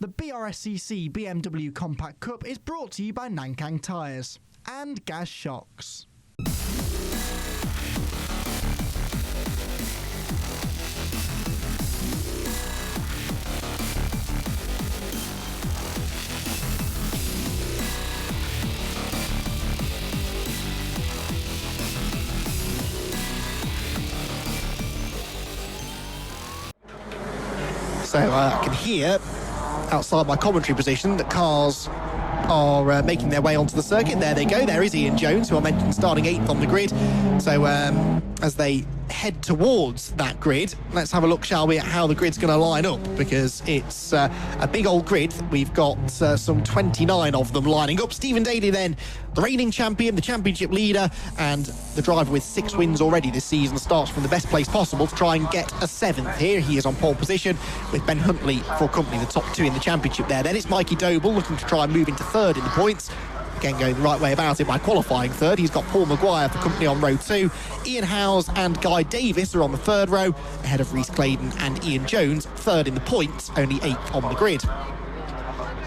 The BRSCC BMW Compact Cup is brought to you by Nankang Tyres and Gas Shocks. So I can hear outside my commentary position that cars are making their way onto the circuit. There they go. There is Ian Jones, who I mentioned starting 8th on the grid. So as they head towards that grid, let's have a look, shall we, at how the grid's going to line up, because it's a big old grid. We've got some 29 of them lining up. Stephen Daly then, the reigning champion, the championship leader, and the driver with 6 wins already this season, starts from the best place possible to try and get a 7th here. He is on pole position with Ben Huntley for company, the top 2 in the championship there. Then it's Mikey Doble looking to try and move into 3rd in the points. Again, going the right way about it by qualifying 3rd. He's got Paul Maguire for company on row 2. Ian Howes and Guy Davis are on the 3rd row, ahead of Rhys Claydon and Ian Jones, 3rd in the points, only 8th on the grid.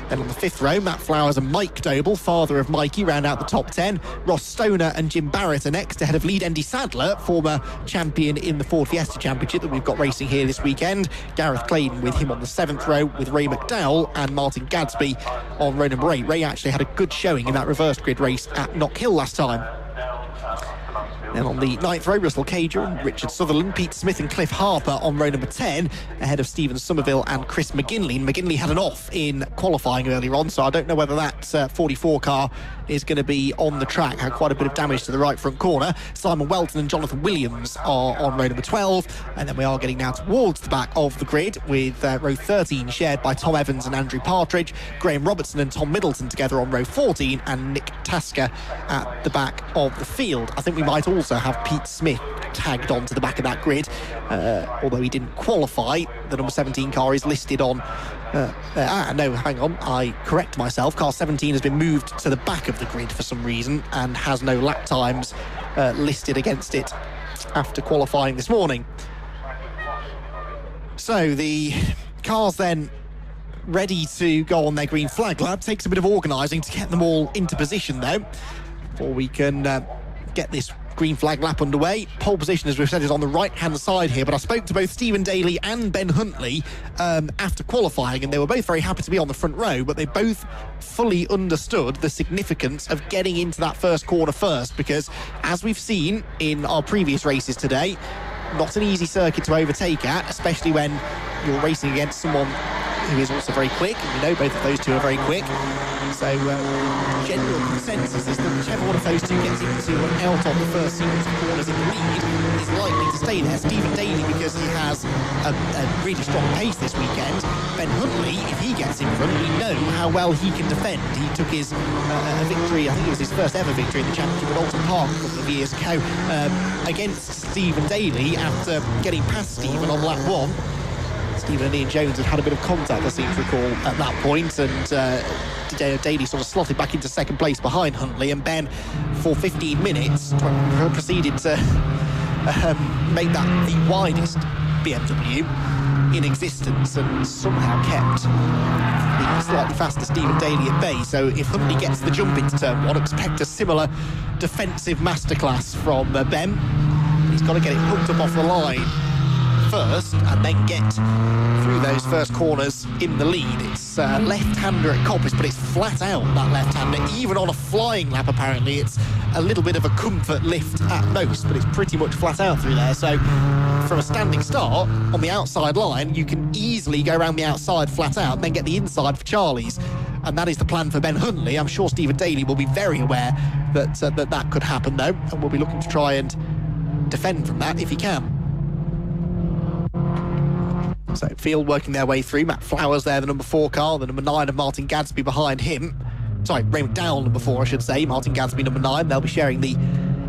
Then on the 5th row, Matt Flowers and Mike Doble, father of Mikey, round out the top 10. Ross Stoner and Jim Barrett are next, ahead of lead Andy Sadler, former champion in the Ford Fiesta Championship that we've got racing here this weekend. Gareth Claydon with him on the 7th row, with Ray McDowell and Martin Gadsby on row number 8. Ray actually had a good showing in that reverse grid race at Knock Hill last time. Then on the 9th row, Russell Cager and Richard Sutherland, Pete Smith and Cliff Harper on row number 10, ahead of Stephen Somerville and Chris McGinley. And McGinley had an off in qualifying earlier on, so I don't know whether that 44 car is going to be on the track. Had quite a bit of damage to the right front corner. Simon Welton and Jonathan Williams are on row number 12, and then we are getting now towards the back of the grid with row 13 shared by Tom Evans and Andrew Partridge, Graham Robertson and Tom Middleton together on row 14, and Nick Tasker at the back of the field. I think we might also have Pete Smith tagged onto the back of that grid, although he didn't qualify. The number 17 car is listed on no, hang on, I correct myself. Car 17 has been moved to the back of the grid for some reason and has no lap times listed against it after qualifying this morning. So the cars then ready to go on their green flag lap. Takes a bit of organising to get them all into position though, before we can get this green flag lap underway. Pole position, as we've said, is on the right-hand side here, but I spoke to both Stephen Daly and Ben Huntley after qualifying, and they were both very happy to be on the front row, but they both fully understood the significance of getting into that first corner first, because as we've seen in our previous races today, not an easy circuit to overtake at, especially when you're racing against someone who is also very quick, and we know both of those two are very quick. So general consensus is that whichever one of those two gets into and out of the first sequence of corners in the lead is likely to stay there. Stephen Daly, because he has a really strong pace this weekend. Ben Huntley, if he gets in front, we know how well he can defend. He took his victory, I think it was his first ever victory in the championship at Alton Park a couple of years ago, against Stephen Daly after getting past Stephen on lap 1. Stephen and Ian Jones had a bit of contact, I seem to recall, at that point, and Daly sort of slotted back into second place behind Huntley, and Ben, for 15 minutes, proceeded to make that the widest BMW in existence, and somehow kept the slightly faster Stephen Daly at bay. So if Huntley gets the jump into turn 1, expect a similar defensive masterclass from Ben. He's got to get it hooked up off the line first and then get through those first corners in the lead. It's left-hander at Coppice, but it's flat out, that left-hander. Even on a flying lap, apparently, it's a little bit of a comfort lift at most, but it's pretty much flat out through there. So from a standing start on the outside line, you can easily go around the outside flat out and then get the inside for Charlie's. And that is the plan for Ben Huntley. I'm sure Stephen Daly will be very aware that that could happen, though, and will be looking to try and defend from that if he can. So field working their way through. Matt Flowers there, the number 4 car, the number 9 of Martin Gadsby behind him. Sorry, Ray McDowell, number 4, I should say. Martin Gadsby, number 9. They'll be sharing the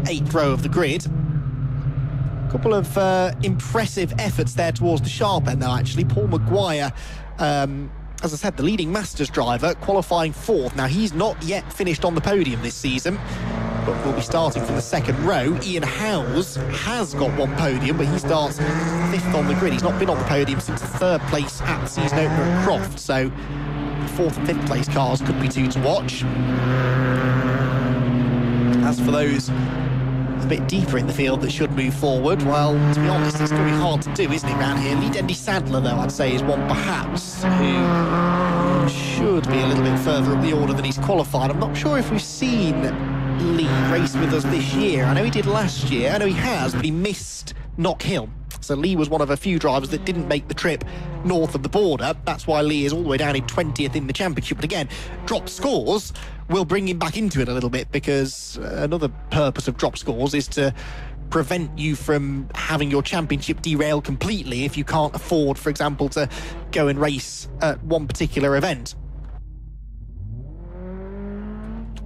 8th row of the grid. A couple of impressive efforts there towards the sharp end, though, actually. Paul Maguire, as I said, the leading Masters driver, qualifying 4th. Now, he's not yet finished on the podium this season, but will be starting from the 2nd row. Ian Howes has got 1 podium, but he starts 5th on the grid. He's not been on the podium since the 3rd place at the season opener at Croft, so 4th and 5th place cars could be two to watch. As for those a bit deeper in the field that should move forward, well, to be honest, it's going to be hard to do, isn't it, around here? Lee Dendy Sadler, though, I'd say is one perhaps who should be a little bit further up the order than he's qualified. I'm not sure if we've seen Lee race with us this year. I know he did last year, I know he has, but he missed Knock Hill. So Lee was one of a few drivers that didn't make the trip north of the border. That's why Lee is all the way down in 20th in the championship. But again, drop scores will bring him back into it a little bit, because another purpose of drop scores is to prevent you from having your championship derail completely if you can't afford, for example, to go and race at one particular event.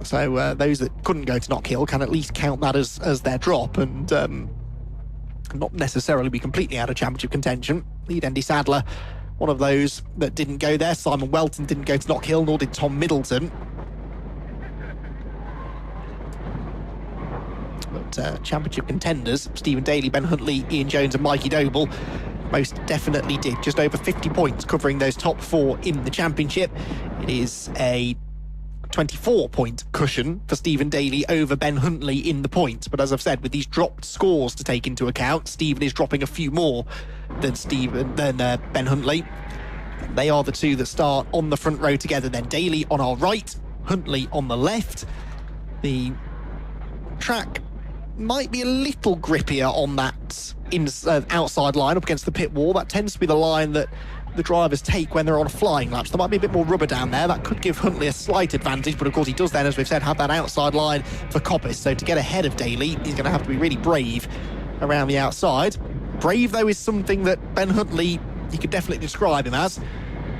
So those that couldn't go to Knock Hill can at least count that as their drop, and not necessarily be completely out of championship contention. Lee Dendy Sadler, one of those that didn't go there. Simon Welton didn't go to Knock Hill, nor did Tom Middleton. But championship contenders, Stephen Daly, Ben Huntley, Ian Jones and Mikey Doble, most definitely did. Just over 50 points covering those top 4 in the championship. It is a 24-point cushion for Stephen Daly over Ben Huntley in the points. But as I've said, with these dropped scores to take into account, Stephen is dropping a few more than Ben Huntley. They are the two that start on the front row together then. Daly on our right, Huntley on the left. The track might be a little grippier on that outside line up against the pit wall. That tends to be the line that the drivers take when they're on a flying lap. So there might be a bit more rubber down there. That could give Huntley a slight advantage, but of course he does then, as we've said, have that outside line for Coppice. So to get ahead of Daly, he's going to have to be really brave around the outside. Brave, though, is something that Ben Huntley, you could definitely describe him as.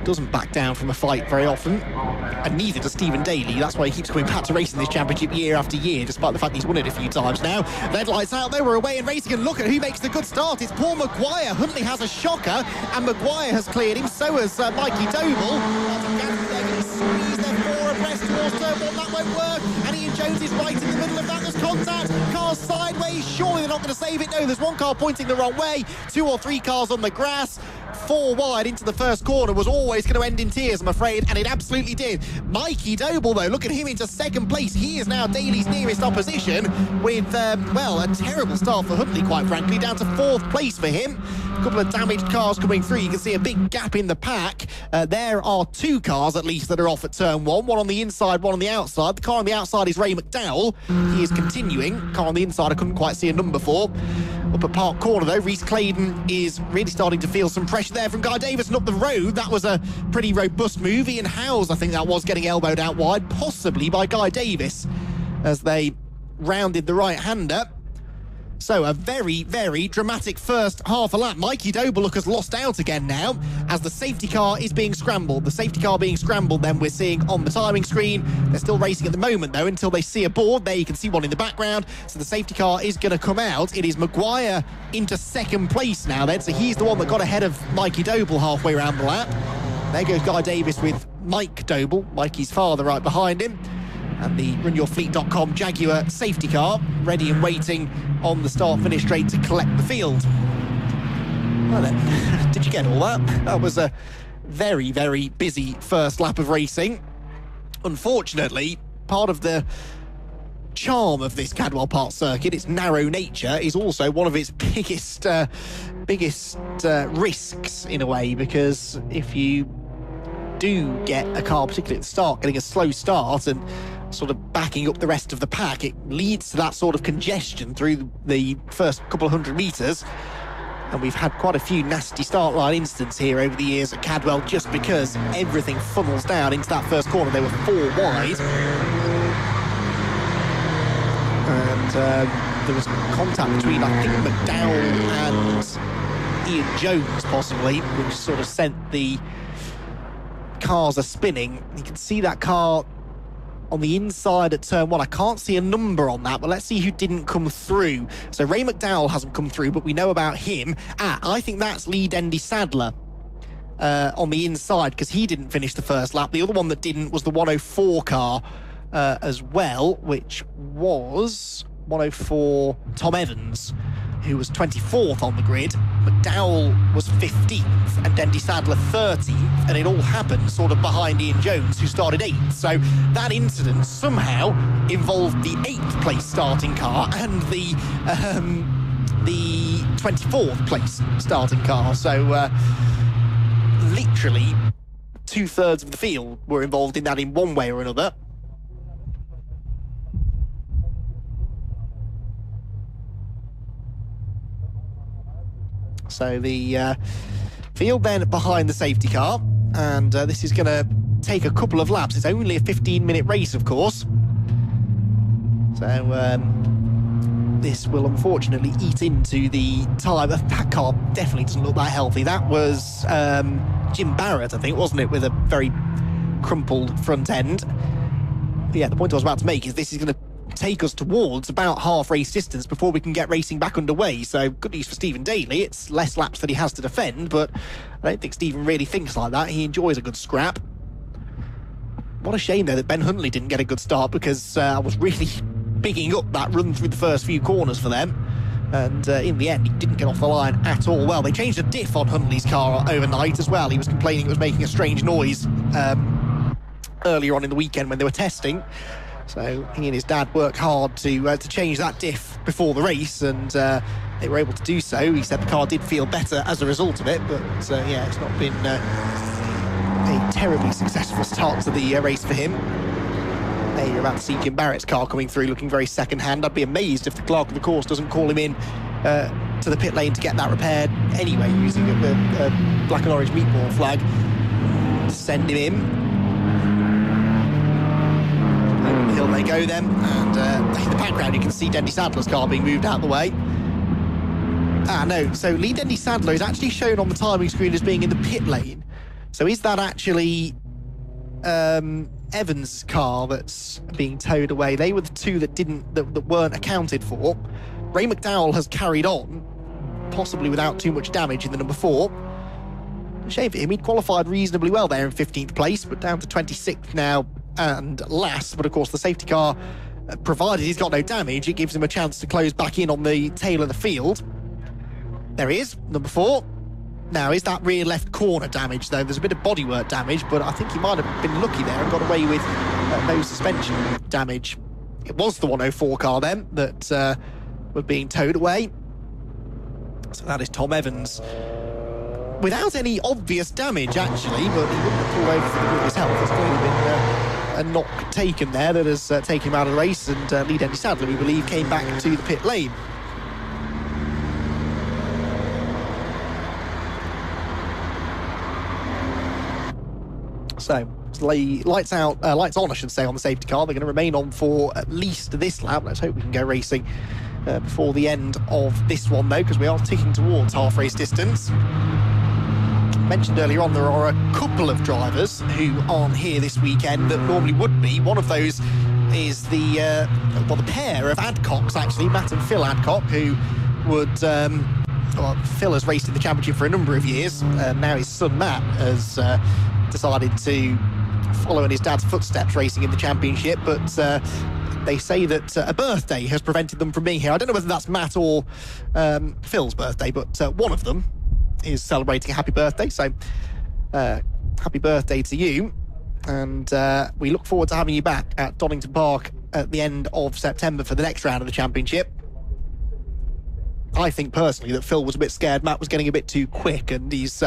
Doesn't back down from a fight very often, and neither does Stephen Daly. That's why he keeps coming back to racing this championship year after year, despite the fact he's won it a few times now. Red lights out, they were away and racing, and look at who makes the good start. It's Paul Maguire. Huntley has a shocker, and Maguire has cleared him. So has Mikey Doble. They're going to squeeze their 4 abreast towards turn 1. That won't work, and Ian Jones is right in the middle of that. There's contact. Cars sideways. Surely they're not going to save it. No, there's one car pointing the wrong way. 2 or 3 cars on the grass. 4 wide into the first corner was always going to end in tears, I'm afraid, and it absolutely did. Mikey Doble, though, look at him into 2nd place. He is now Daly's nearest opposition with, well, a terrible start for Huntley, quite frankly, down to 4th place for him. A couple of damaged cars coming through. You can see a big gap in the pack. There are 2 cars, at least, that are off at turn 1. One on the inside, one on the outside. The car on the outside is Ray McDowell. He is continuing. Car on the inside, I couldn't quite see a number for. Up at Park Corner, though, Reece Claydon is really starting to feel some pressure there from Guy Davison up the road. That was a pretty robust move. Ian Howes, I think that was, getting elbowed out wide, possibly by Guy Davis, as they rounded the right-hander. So a very, very dramatic first half a lap. Mikey Doble has lost out again now as the safety car is being scrambled. The safety car being scrambled then we're seeing on the timing screen. They're still racing at the moment though until they see a board. There you can see one in the background. So the safety car is going to come out. It is Maguire into 2nd place now then. So he's the one that got ahead of Mikey Doble halfway around the lap. There goes Guy Davis with Mike Doble, Mikey's father, right behind him. And the RunYourFleet.com Jaguar safety car ready and waiting on the start-finish straight to collect the field. Well then, did you get all that? That was a very, very busy first lap of racing. Unfortunately, part of the charm of this Cadwell Park circuit, its narrow nature, is also one of its biggest risks in a way, because if you do get a car, particularly at the start, getting a slow start and sort of backing up the rest of the pack, it leads to that sort of congestion through the first couple of 100 metres. And we've had quite a few nasty start line incidents here over the years at Cadwell, just because everything funnels down into that first corner. They were 4 wide. And there was contact between, I think, McDowell and Ian Jones, possibly, which sort of sent the cars a spinning. You can see that car on the inside at turn 1. I can't see a number on that, but let's see who didn't come through. So Ray McDowell hasn't come through, but we know about him. I think that's Lee Dendy Sadler on the inside, because he didn't finish the first lap. The other one that didn't was the 104 car as well, which was 104 Tom Evans. who was 24th on the grid. McDowell was 15th, and Dendy Sadler 13th, and it all happened sort of behind Ian Jones, who started 8th. So that incident somehow involved the 8th place starting car and the 24th place starting car. So literally 2/3 of the field were involved in that in one way or another. So the field then behind the safety car, and this is going to take a couple of laps. It's only a 15-minute race, of course. So this will unfortunately eat into the time. That car definitely doesn't look that healthy. That was Jim Barrett, I think, wasn't it, with a very crumpled front end. But yeah, the point I was about to make is this is going to take us towards about half race distance before we can get racing back underway. So good news for Stephen Daly. It's less laps that he has to defend, but I don't think Stephen really thinks like that. He enjoys a good scrap. What a shame, though, that Ben Huntley didn't get a good start, because I was really bigging up that run through the first few corners for them. And in the end, he didn't get off the line at all. Well, they changed the diff on Huntley's car overnight as well. He was complaining it was making a strange noise earlier on in the weekend when they were testing. So he and his dad worked hard to change that diff before the race, and they were able to do so. He said the car did feel better as a result of it, but yeah, it's not been a terribly successful start to the race for him. There you're about to see Jim Barrett's car coming through, looking very second-hand. I'd be amazed if the clerk of the course doesn't call him in to the pit lane to get that repaired anyway, using a black and orange meatball flag to send him in. Hill they go then, and in the background you can see Dendy Sadler's car being moved out of the way. No, so Lee Dendy Sadler is actually shown on the timing screen as being in the pit lane. So is that actually Evans' car that's being towed away? They were the two that weren't accounted for. Ray McDowell has carried on, possibly without too much damage in the number 4. A shame for him. He'd qualified reasonably well there in 15th place, but down to 26th now and last. But of course the safety car, provided he's got no damage, it gives him a chance to close back in on the tail of the field. There he is, number 4. Now, is that rear left corner damage, though? There's a bit of bodywork damage, but I think he might have been lucky there and got away with no suspension damage. It was the 104 car then that was being towed away. So that is Tom Evans, without any obvious damage, actually, but he wouldn't have pulled over for the good of his health. There's clearly been a knock taken there that has taken him out of the race, and Lee Dendy Sadler, we believe, came back to the pit lane. So, lights on, I should say, on the safety car. They're going to remain on for at least this lap. Let's hope we can go racing before the end of this one, though, because we are ticking towards half race distance. Mentioned earlier on, there are a couple of drivers who aren't here this weekend that normally would be. One of those is the pair of Adcocks, actually, Matt and Phil Adcock, who would... Phil has raced in the championship for a number of years. Now his son Matt has decided to follow in his dad's footsteps racing in the championship, but they say that a birthday has prevented them from being here. I don't know whether that's Matt or Phil's birthday, but one of them is celebrating a happy birthday, so happy birthday to you, and we look forward to having you back at Donington Park at the end of September for the next round of the championship. I think personally that Phil was a bit scared Matt was getting a bit too quick, and he's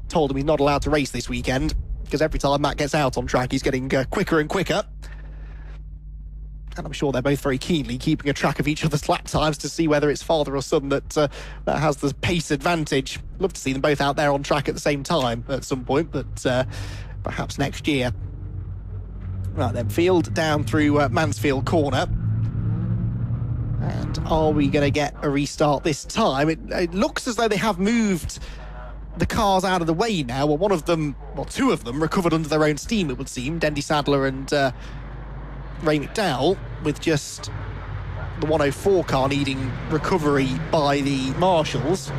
told him he's not allowed to race this weekend, because every time Matt gets out on track he's getting quicker and quicker. And I'm sure they're both very keenly keeping a track of each other's lap times to see whether it's father or son that has the pace advantage. Love to see them both out there on track at the same time at some point, but perhaps next year. Right then, field down through Mansfield Corner. And are we going to get a restart this time? It looks as though they have moved the cars out of the way now. Well, two of them recovered under their own steam, it would seem. Dendy Sadler and Ray McDowell, with just the 104 car needing recovery by the marshals.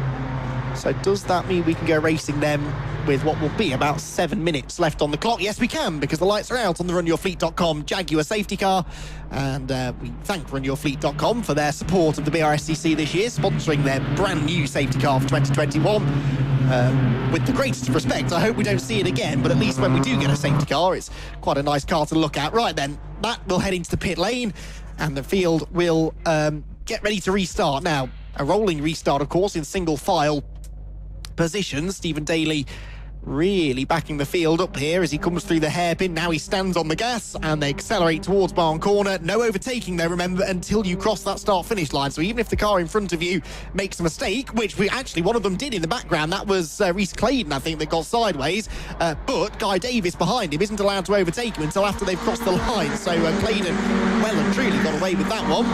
So does that mean we can go racing them with what will be about 7 minutes left on the clock. Yes, we can, because the lights are out on the runyourfleet.com Jaguar safety car. And we thank runyourfleet.com for their support of the BRSCC this year, sponsoring their brand new safety car for 2021. With the greatest respect, I hope we don't see it again, but at least when we do get a safety car, it's quite a nice car to look at. Right then, Matt will head into the pit lane, and the field will get ready to restart. Now, a rolling restart, of course, in single file position. Stephen Daly really backing the field up here as he comes through the hairpin. Now he stands on the gas and they accelerate towards Barn Corner. No overtaking though, remember, until you cross that start-finish line. So even if the car in front of you makes a mistake, which one of them did in the background, that was Rhys Claydon, I think, that got sideways. But Guy Davis behind him isn't allowed to overtake him until after they've crossed the line. So Claydon well and truly got away with that one.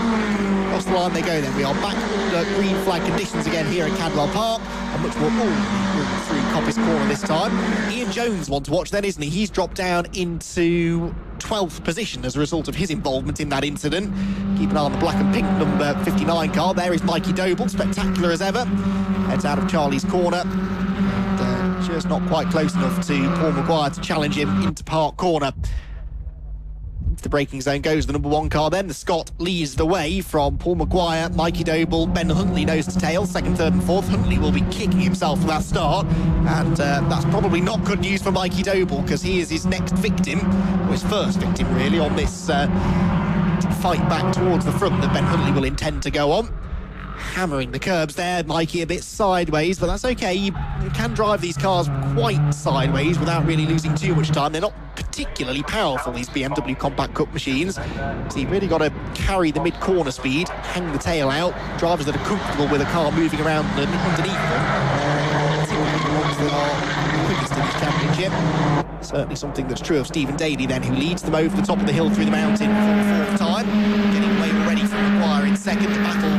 Across the line they go then. We are back under green flag conditions again here at Cadwell Park, and much more through Coppice Corner this time. Ian Jones one to watch then, isn't he? He's dropped down into 12th position as a result of his involvement in that incident. Keep an eye on the black and pink number 59 car. There is Mikey Doble, spectacular as ever. Heads out of Charlie's corner. And, just not quite close enough to Paul Maguire to challenge him into Park Corner. Into the braking zone goes the number 1 car then. The Scot leads the way from Paul Maguire, Mikey Doble, Ben Huntley nose to tail, 2nd, 3rd and 4th. Huntley will be kicking himself for that start, and that's probably not good news for Mikey Doble, because he is his next victim, or his first victim really, on this fight back towards the front that Ben Huntley will intend to go on. Hammering the curbs there, Mikey a bit sideways, but that's okay. You can drive these cars quite sideways without really losing too much time. They're not particularly powerful, these BMW Compact Cup machines, so you've really got to carry the mid-corner speed, hang the tail out. Drivers that are comfortable with a car moving around underneath them quickest in this championship. Certainly something that's true of Stephen Daly then, who leads them over the top of the hill through the mountain for the 4th time, getting away already from Maguire in 2nd. The battle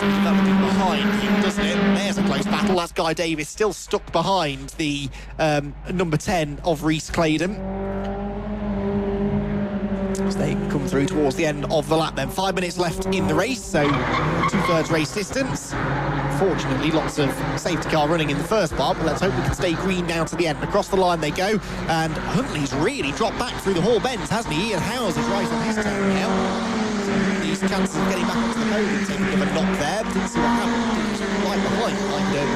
developing behind him, doesn't it? There's a close battle. That's Guy Davis still stuck behind the number 10 of Rhys Claydon as they come through towards the end of the lap then. 5 minutes left in the race, so 2/3 race distance. Fortunately, lots of safety car running in the first part, but let's hope we can stay green down to the end. Across the line they go, and Huntley's really dropped back through the Hall bends, hasn't he? Ian Howes is right on his tail now. These chances of getting back onto the podium, taking a bit of a knock there. Didn't see what happened. He was right behind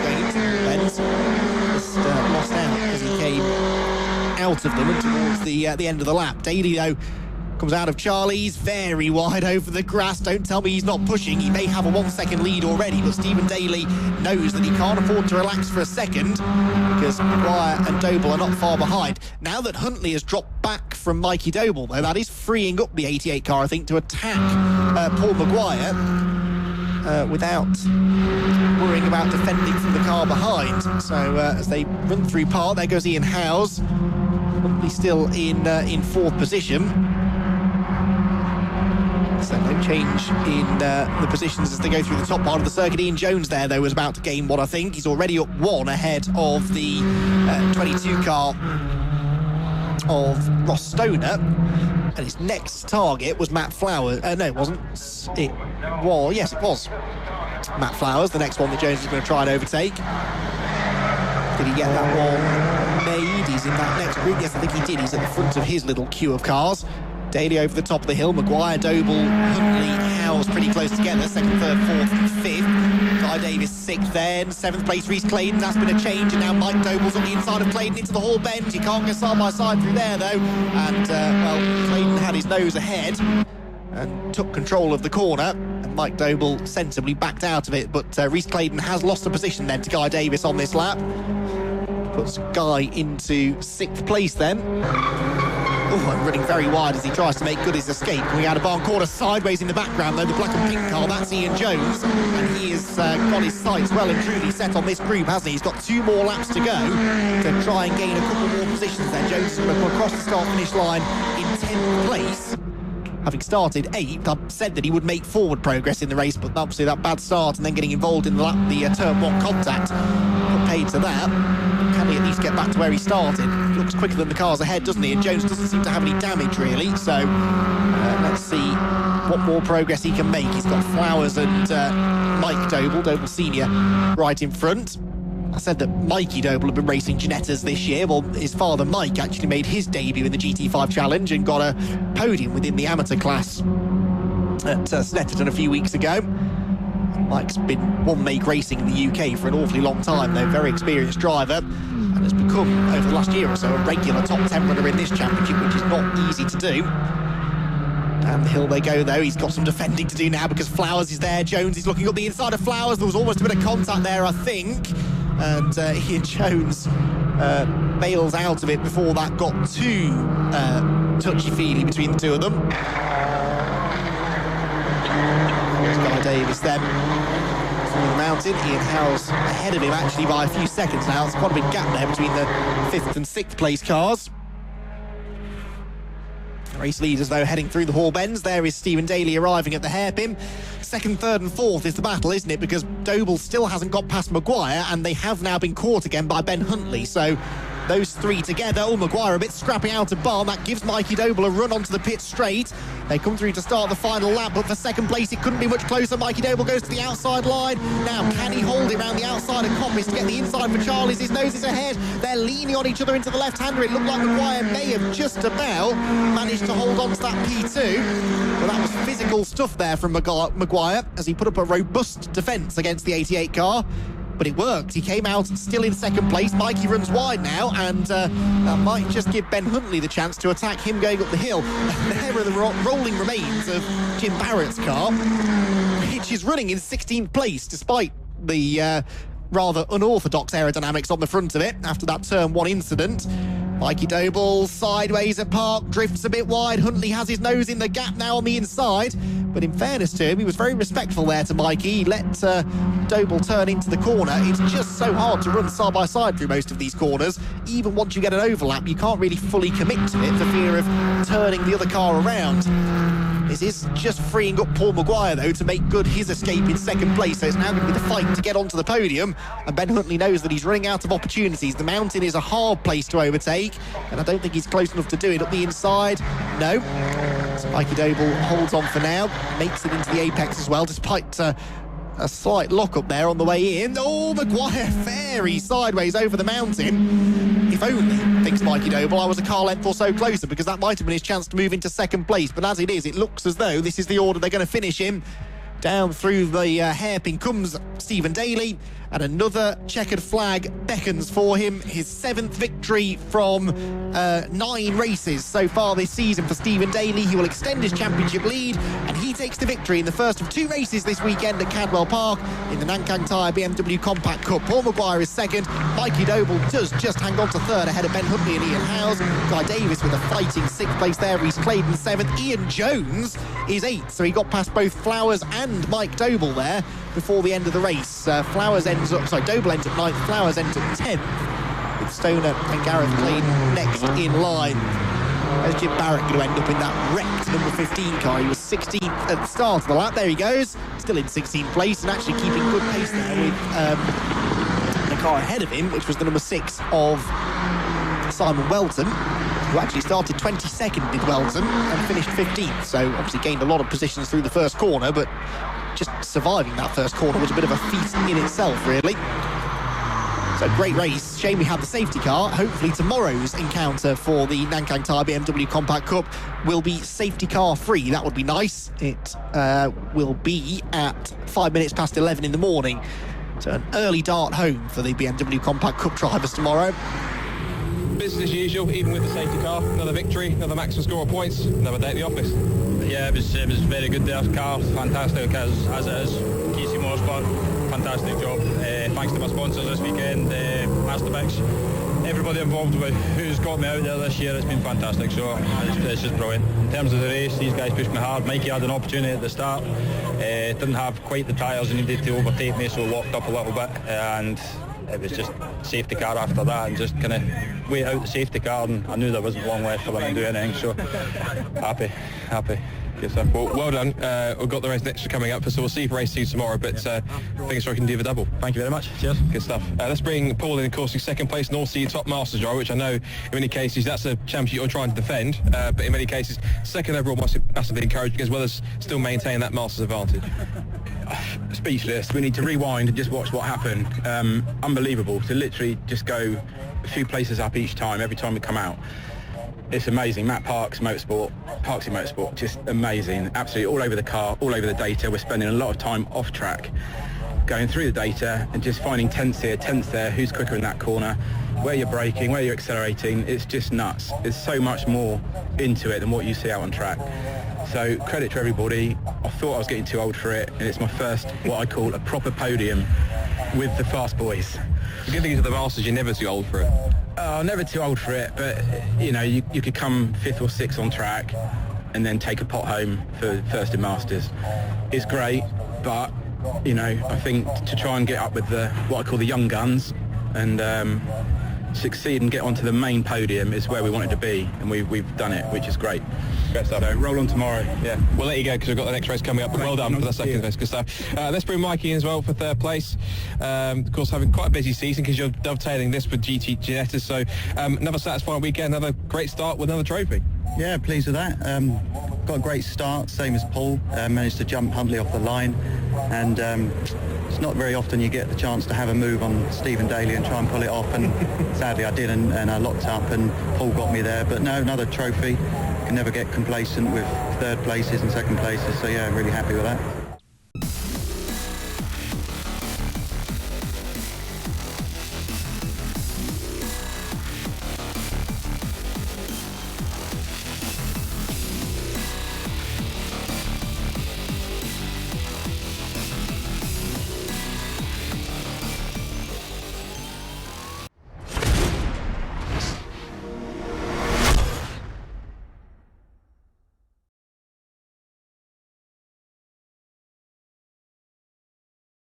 going into the bends. Just lost out as he came out of them and towards the end of the lap. Daly, though, comes out of Charlie's, very wide over the grass. Don't tell me he's not pushing. He may have a 1-second lead already, but Stephen Daly knows that he can't afford to relax for a second, because Maguire and Doble are not far behind. Now that Huntley has dropped back from Mikey Doble, though, that is freeing up the 88 car, I think, to attack Paul Maguire without worrying about defending from the car behind. So as they run through Park, there goes Ian Howes. Huntley still in 4th position. So no change in the positions as they go through the top part of the circuit. Ian Jones there, though, was about to gain what I think. He's already up 1 ahead of the 22 car of Ross Stoner. And his next target was Matt Flowers. No, it wasn't. It was, yes, it was Matt Flowers, the next one that Jones is going to try and overtake. Did he get that one made? He's in that next group. Yes, I think he did. He's at the front of his little queue of cars. Daly over the top of the hill. Maguire, Doble, Huntley, Howes pretty close together. 2nd, 3rd, 4th and 5th. Guy Davis 6th then. 7th place Rhys Claydon. That's been a change, and now Mike Doble's on the inside of Claydon into the Hall bend. You can't go side by side through there though. And well, Claydon had his nose ahead and took control of the corner, and Mike Doble sensibly backed out of it. But Rhys Claydon has lost a position then to Guy Davis on this lap. Puts Guy into 6th place then. Oh, and running very wide as he tries to make good his escape. Coming out of Barn Corner sideways in the background, though, the black and pink car, that's Ian Jones. And he has got his sights well and truly set on this group, hasn't he? He's got 2 more laps to go to try and gain a couple more positions there. Jones is going to come across the start-finish line in 10th place. Having started 8th, I said that he would make forward progress in the race, but obviously that bad start and then getting involved in the turn 1 contact put paid to that. Can he at least get back to where he started? Looks quicker than the cars ahead, doesn't he? And Jones doesn't seem to have any damage, really. So let's see what more progress he can make. He's got Flowers and Mike Doble Senior, right in front. I said that Mikey Doble had been racing Ginettas this year. Well, his father Mike actually made his debut in the GT5 Challenge and got a podium within the amateur class at Snetterton a few weeks ago. Mike's been one-make racing in the UK for an awfully long time, though, very experienced driver, and has become, over the last year or so, a regular top 10 runner in this championship, which is not easy to do. Down the hill they go, though. He's got some defending to do now because Flowers is there. Jones is looking up the inside of Flowers. There was almost a bit of contact there, I think. And Ian Jones bails out of it before that got too touchy-feely between the two of them. Guy Davis then through the mountain. Ian Howes ahead of him actually by a few seconds now. There's quite a big gap there between the 5th and 6th place cars. Race leaders, though, heading through the Hall Bends. There is Stephen Daly arriving at the hairpin. 2nd, 3rd and 4th is the battle, isn't it? Because Doble still hasn't got past Maguire, and they have now been caught again by Ben Huntley. So those three together. Oh, Maguire a bit scrappy out of barn. That gives Mikey Doble a run onto the pit straight. They come through to start the final lap, but for second place it couldn't be much closer. Mikey Doble goes to the outside line. Now, can he hold it around the outside of Coppice to get the inside for Charlie's? His nose is ahead. They're leaning on each other into the left-hander. It looked like Maguire may have just about managed to hold on to that P2. But that was physical stuff there from Maguire as he put up a robust defence against the 88 car. But it worked. He came out still in second place. Mikey runs wide now, and that might just give Ben Huntley the chance to attack him going up the hill. There are the rolling remains of Jim Barrett's car, which is running in 16th place, despite the rather unorthodox aerodynamics on the front of it after that turn 1 incident. Mikey Doble sideways at park, drifts a bit wide. Huntley has his nose in the gap now on the inside, but in fairness to him, he was very respectful there to Mikey. He let Doble turn into the corner. It's just so hard to run side by side through most of these corners. Even once you get an overlap, you can't really fully commit to it for fear of turning the other car around. This is just freeing up Paul Maguire, though, to make good his escape in second place. So it's now going to be the fight to get onto the podium. And Ben Huntley knows that he's running out of opportunities. The mountain is a hard place to overtake, and I don't think he's close enough to do it up the inside. No. So Mikey Doble holds on for now, makes it into the apex as well, despite a slight lock-up there on the way in. Oh, Maguire very sideways over the mountain. If only, thinks Mikey Doble, I was a car length or so closer, because that might have been his chance to move into second place. But as it is, it looks as though this is the order they're going to finish in. Down through the hairpin comes Stephen Daly, and another checkered flag beckons for him. His 7th victory from 9 races so far this season for Stephen Daly. He will extend his championship lead, and he takes the victory in the first of 2 races this weekend at Cadwell Park in the Nankang Tyre BMW Compact Cup. Paul Maguire is 2nd. Mikey Doble does just hang on to 3rd ahead of Ben Huntley and Ian Howes. Guy Davis with a fighting 6th place there. Reece Claydon 7th. Ian Jones is 8th, so he got past both Flowers and Mike Doble there before the end of the race. Doble ends up 9th, Flowers ends up 10th, with Stoner and Gareth Claydon next in line. There's Jim Barrett going to end up in that wrecked number 15 car. He was 16th at the start of the lap. There he goes, still in 16th place and actually keeping good pace there with the car ahead of him, which was the number 6 of Simon Welton, who actually started 22nd in Welton and finished 15th. So obviously gained a lot of positions through the first corner, but just surviving that first corner was a bit of a feat in itself, really. So great race. Shame we had the safety car. Hopefully tomorrow's encounter for the Nankang Tyre BMW Compact Cup will be safety car free. That would be nice. It will be at 5 minutes past 11 in the morning. So an early dart home for the BMW Compact Cup drivers tomorrow. Business as usual, even with the safety car. Another victory, another maximum score of points, another day at the office. Yeah, it was very good there. Car fantastic as it is. KC Motorsport, fantastic job. Thanks to my sponsors this weekend, Masterpicks. Everybody involved with who's got me out there this year, it's been fantastic. So it's just brilliant. In terms of the race, these guys pushed me hard. Mikey had an opportunity at the start. Didn't have quite the tyres and needed to overtake me, so locked up a little bit. And it was just safety car after that, and just kind of wait out the safety car, and I knew there wasn't long left for them to do anything, so happy. Good stuff. Well done. We've got the race next coming up, so we'll see you for race 2 tomorrow, but fingers crossed we can do the double. Thank you very much. Cheers. Good stuff. Let's bring Paul in, of course, in second place, North Sea Top Masters driver, which I know in many cases that's a championship you're trying to defend, but in many cases second overall must be massively encouraging, as well as still maintain that Masters advantage. speechless. We need to rewind and just watch what happened. Unbelievable to literally just go a few places up each time, every time we come out. It's amazing. Matt Parks in Motorsport, just amazing. Absolutely all over the car, all over the data. We're spending a lot of time off track, going through the data and just finding tenths here, tenths there, who's quicker in that corner, where you're braking, where you're accelerating. It's just nuts. There's so much more into it than what you see out on track. So credit to everybody. I thought I was getting too old for it, and it's my first, what I call a proper podium with the fast boys. The good thing is with the Masters, you're never too old for it. Oh, never too old for it, but you know, you could come 5th or 6th on track and then take a pot home for first in Masters. It's great, but you know, I think to try and get up with the what I call the young guns and succeed and get onto the main podium is where we wanted to be, and we've done it, which is great. Great stuff. So roll on tomorrow. Yeah, we'll let you go because we've got the next race coming up, but well done for the second race. Good stuff. Let's bring Mikey in as well for 3rd place. Of course, having quite a busy season because you're dovetailing this with GT Ginetta, so another satisfying weekend, another great start with another trophy. Yeah, pleased with that. Got a great start, same as Paul. Managed to jump humbly off the line, and it's not very often you get the chance to have a move on Stephen Daly and try and pull it off, and sadly I didn't, and I locked up and Paul got me there. But no, another trophy. Can never get complacent with 3rd places and 2nd places, so yeah, really happy with that.